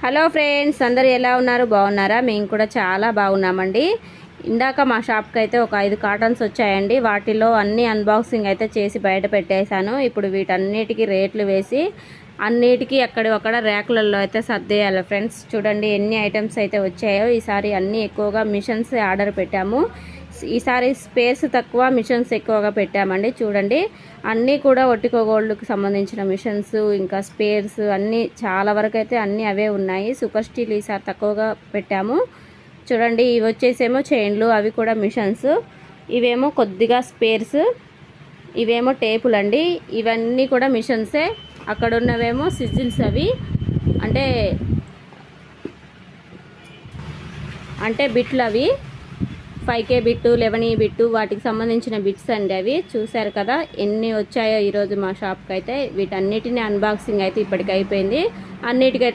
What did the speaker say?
Hello friends, అందరు ఎలా ఉన్నారు? బాగున్నారా? మేము కూడా చాలా బాగున్నామండి. ఇందాక మా షాప్కి అయితే ఒక 5 కాటన్స్ వచ్చాయండి. వాటిలో అన్ని అన్బాక్సింగ్ అయితే చేసి బయట పెట్టేశాను. ఇప్పుడు వీటన్నిటికీ రేట్లు వేసి అన్నిటికీ అక్కడ ర్యాకులలో అయితే సర్దేయాలి ఫ్రెండ్స్. చూడండి ఎన్ని ఐటమ్స్ అయితే వచ్చాయో. ఈసారి అన్నీ ఎక్కువగా మిషన్స్ ఆర్డర్ పెట్టాము. ఈసారి స్పేస్ తక్కువ, మిషన్స్ ఎక్కువగా పెట్టామండి. చూడండి అన్నీ కూడా ఒట్టికో గోల్డ్కి సంబంధించిన మిషన్స్, ఇంకా స్పేర్స్ అన్నీ చాలా వరకు అయితే అన్నీ అవే ఉన్నాయి. సూపర్ స్టీల్ ఈసారి తక్కువగా పెట్టాము. చూడండి ఇవి వచ్చేసేమో చైన్లు, అవి కూడా మిషన్స్. ఇవేమో కొద్దిగా స్పేర్స్, ఇవేమో టేపులు అండి. ఇవన్నీ కూడా మిషన్సే. అక్కడ ఉన్నవేమో సిజిల్స్, అవి అంటే బిట్లు, అవి 5K బిట్టు, 11E బిట్టు, వాటికి సంబంధించిన బిట్స్ అండి అవి. చూశారు కదా ఎన్ని వచ్చాయో ఈరోజు మా షాప్కి అయితే. వీటన్నిటిని అన్బాక్సింగ్ అయితే ఇప్పటికి అయిపోయింది. అన్నిటికైతే